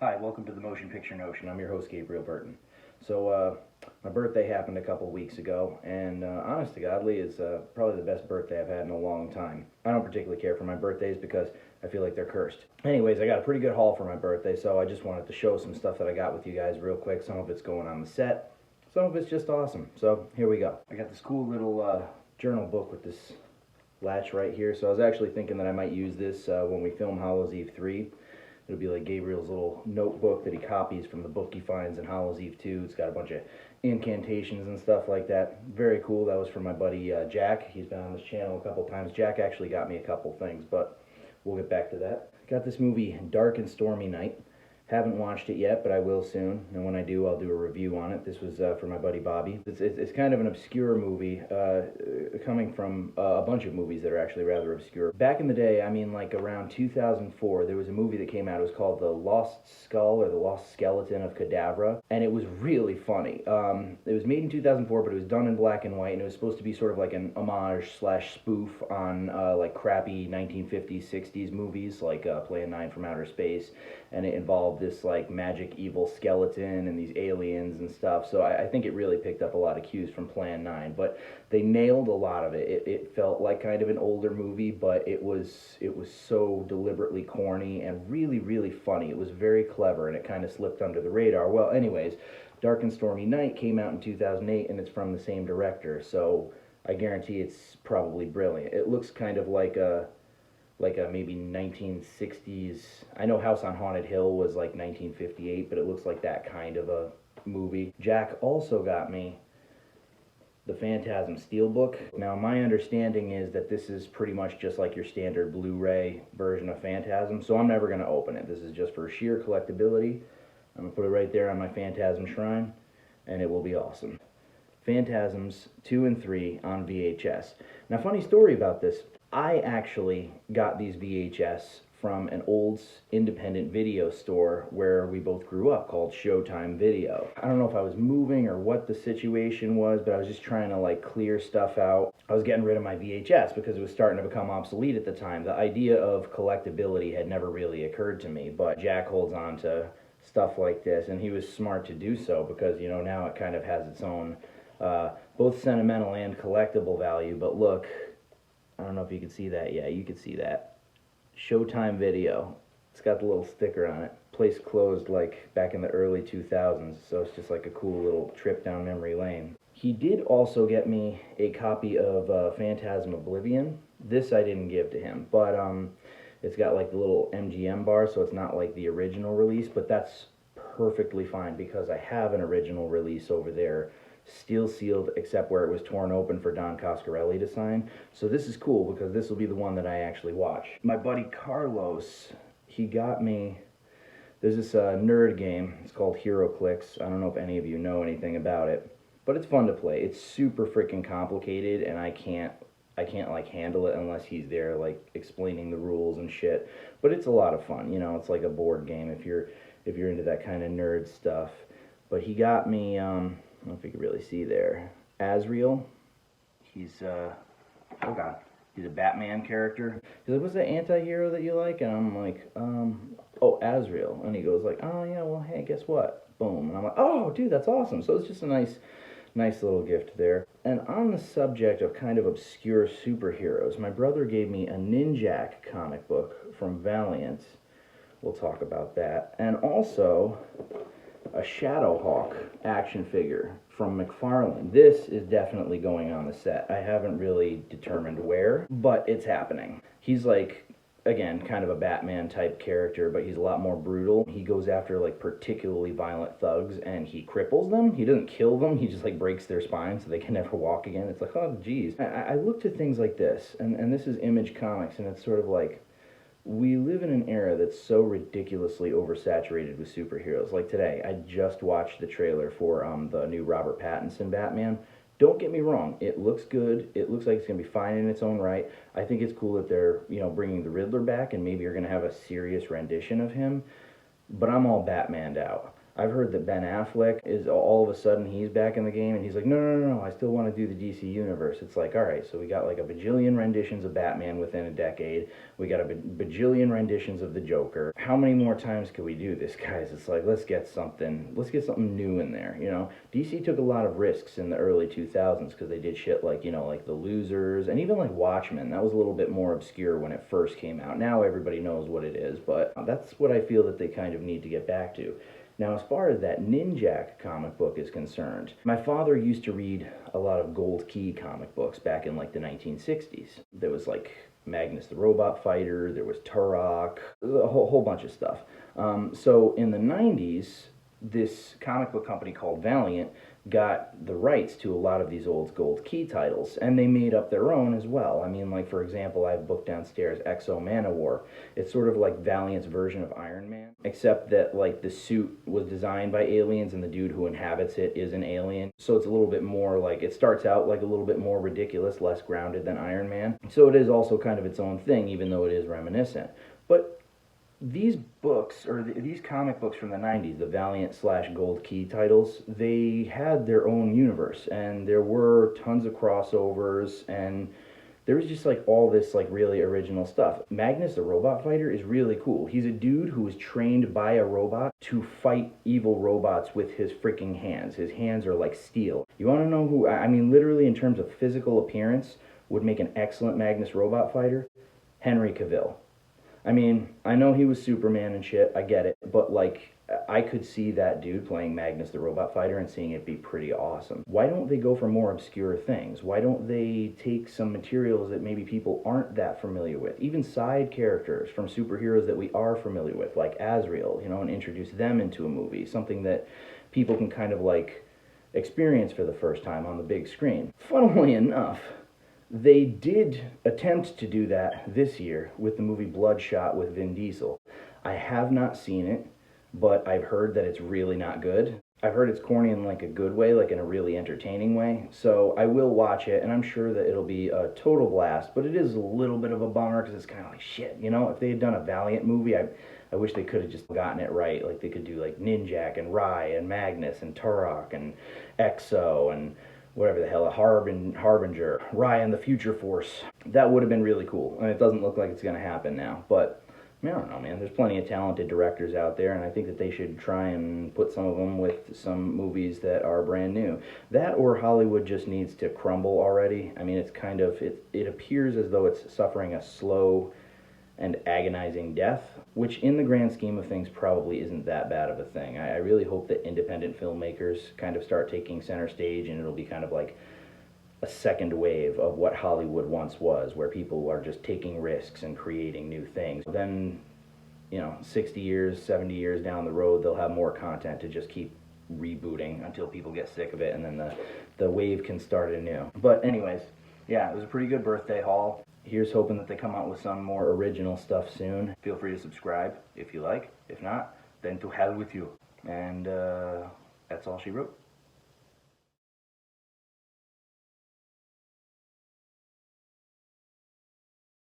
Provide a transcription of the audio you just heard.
Hi, welcome to the Motion Picture Notion. I'm your host, Gabriel Burton. So, my birthday happened a couple weeks ago, and honest to godly, is probably the best birthday I've had in a long time. I don't particularly care for my birthdays because I feel like they're cursed. Anyways, I got a pretty good haul for my birthday, so I just wanted to show some stuff that I got with you guys real quick. Some of it's going on the set, some of it's just awesome. So, here we go. I got this cool little journal book with this latch right here, so I was actually thinking that I might use this when we film Hallows Eve 3. It'll be like Gabriel's little notebook that he copies from the book he finds in Hallows Eve 2. It's got a bunch of incantations and stuff like that. Very cool. That was from my buddy Jack. He's been on this channel a couple times. Jack actually got me a couple things, but we'll get back to that. Got this movie, Dark and Stormy Night. Haven't watched it yet, but I will soon, and when I do, I'll do a review on it. This was for my buddy Bobby. It's kind of an obscure movie, coming from a bunch of movies that are actually rather obscure. Back in the day, I mean like around 2004, there was a movie that came out. It was called The Lost Skull or The Lost Skeleton of Cadavra, and it was really funny. It was made in 2004, but it was done in black and white, and it was supposed to be sort of like an homage / spoof on like crappy 1950s, 60s movies like Plan 9 from Outer Space, and it involved this like magic evil skeleton and these aliens and stuff. So I think it really picked up a lot of cues from Plan 9, but they nailed a lot of it. It felt like kind of an older movie, but it was so deliberately corny and really, really funny. It was very clever, and it kind of slipped under the radar. Well, anyways, Dark and Stormy Night came out in 2008, and it's from the same director, so I guarantee it's probably brilliant. It looks kind of like a maybe 1960s. I know House on Haunted Hill was like 1958, but it looks like that kind of a movie. Jack also got me the Phantasm Steelbook. Now, my understanding is that this is pretty much just like your standard Blu-ray version of Phantasm, so I'm never going to open it. This is just for sheer collectability. I'm going to put it right there on my Phantasm shrine, and it will be awesome. Phantasms 2 and 3 on VHS. Now, funny story about this. I actually got these VHS from an old independent video store where we both grew up called Showtime Video. I don't know if I was moving or what the situation was, but I was just trying to like clear stuff out. I was getting rid of my VHS because it was starting to become obsolete at the time. The idea of collectability had never really occurred to me, but Jack holds on to stuff like this, and he was smart to do so because, you know, now it kind of has its own both sentimental and collectible value. But look, I don't know if you can see that. Yeah, you can see that. Showtime Video. It's got the little sticker on it. Place closed like back in the early 2000s, so it's just like a cool little trip down memory lane. He did also get me a copy of Phantasm Oblivion. This I didn't give to him, but it's got like the little MGM bar, so it's not like the original release, but that's perfectly fine because I have an original release over there, steel sealed except where it was torn open for Don Coscarelli to sign. So this is cool because this will be the one that I actually watch. My buddy Carlos, he got me, there's this nerd game, it's called HeroClix. I don't know if any of you know anything about it, but it's fun to play. It's super freaking complicated, and I can't like handle it unless he's there like explaining the rules and shit. But it's a lot of fun, you know. It's like a board game if you're into that kind of nerd stuff. But he got me I don't know if you can really see there, Azrael. He's oh god, he's a Batman character. He's like, what's that anti-hero that you like? And I'm like, oh, Azrael. And he goes like, oh yeah, well hey, guess what? Boom. And I'm like, oh dude, that's awesome. So it's just a nice little gift there. And on the subject of kind of obscure superheroes, my brother gave me a Ninjak comic book from Valiant. We'll talk about that. And also a Shadowhawk action figure from McFarlane. This is definitely going on the set. I haven't really determined where, but it's happening. He's like, again, kind of a Batman type character, but he's a lot more brutal. He goes after like particularly violent thugs and he cripples them. He doesn't kill them, he just like breaks their spine so they can never walk again. It's like, oh geez. I looked at things like this, and this is Image Comics, and it's sort of like, we live in an era that's so ridiculously oversaturated with superheroes. Like today, I just watched the trailer for the new Robert Pattinson Batman. Don't get me wrong, it looks good. It looks like it's going to be fine in its own right. I think it's cool that they're, you know, bringing the Riddler back and maybe you're going to have a serious rendition of him. But I'm all Batmaned out. I've heard that Ben Affleck is all of a sudden he's back in the game and he's like, no, no, no, no, I still want to do the DC universe. It's like, all right, so we got like a bajillion renditions of Batman within a decade. We got a bajillion renditions of the Joker. How many more times can we do this, guys? It's like, let's get something new in there, you know? DC took a lot of risks in the early 2000s because they did shit like, you know, like The Losers and even like Watchmen. That was a little bit more obscure when it first came out. Now everybody knows what it is, but that's what I feel that they kind of need to get back to. Now, as far as that Ninjak comic book is concerned, my father used to read a lot of Gold Key comic books back in like the 1960s. There was like Magnus the Robot Fighter, there was Turok, a whole bunch of stuff. So in the 90s, this comic book company called Valiant got the rights to a lot of these old Gold Key titles, and they made up their own as well. I mean, like, for example, I have a book downstairs, Exo Manowar. It's sort of like Valiant's version of Iron Man, except that, like, the suit was designed by aliens, and the dude who inhabits it is an alien. So it's a little bit more, like, it starts out, like, a little bit more ridiculous, less grounded than Iron Man. So it is also kind of its own thing, even though it is reminiscent. But these books, or these comic books from the 90s, the Valiant / Gold Key titles, they had their own universe, and there were tons of crossovers, and there was just like all this like really original stuff. Magnus the Robot Fighter is really cool. He's a dude who was trained by a robot to fight evil robots with his freaking hands. His hands are like steel. You want to know who, I mean, literally in terms of physical appearance, would make an excellent Magnus Robot Fighter? Henry Cavill. I mean, I know he was Superman and shit, I get it, but like, I could see that dude playing Magnus the Robot Fighter and seeing it be pretty awesome. Why don't they go for more obscure things? Why don't they take some materials that maybe people aren't that familiar with, even side characters from superheroes that we are familiar with, like Azrael, you know, and introduce them into a movie, something that people can kind of like experience for the first time on the big screen. Funnily enough, they did attempt to do that this year with the movie Bloodshot with Vin Diesel. I have not seen it, but I've heard that it's really not good. I've heard it's corny in like a good way, like in a really entertaining way. So I will watch it, and I'm sure that it'll be a total blast, but it is a little bit of a bummer because it's kind of like, shit, you know, if they had done a Valiant movie, I wish they could have just gotten it right. Like they could do like Ninjak and Rai and Magnus and Turok and Exo and whatever the hell, a Harbinger, Ryan the Future Force. That would have been really cool, and it doesn't look like it's going to happen now. But I mean, I don't know, man. There's plenty of talented directors out there, and I think that they should try and put some of them with some movies that are brand new. That or Hollywood just needs to crumble already. I mean, it's kind of, it appears as though it's suffering a slow and agonizing death, which in the grand scheme of things probably isn't that bad of a thing. I really hope that independent filmmakers kind of start taking center stage, and it'll be kind of like a second wave of what Hollywood once was, where people are just taking risks and creating new things. Then, you know, 60 years, 70 years down the road, they'll have more content to just keep rebooting until people get sick of it, and then the wave can start anew. But anyways, yeah, it was a pretty good birthday haul. Here's hoping that they come out with some more original stuff soon. Feel free to subscribe if you like. If not, then to hell with you. And that's all she wrote.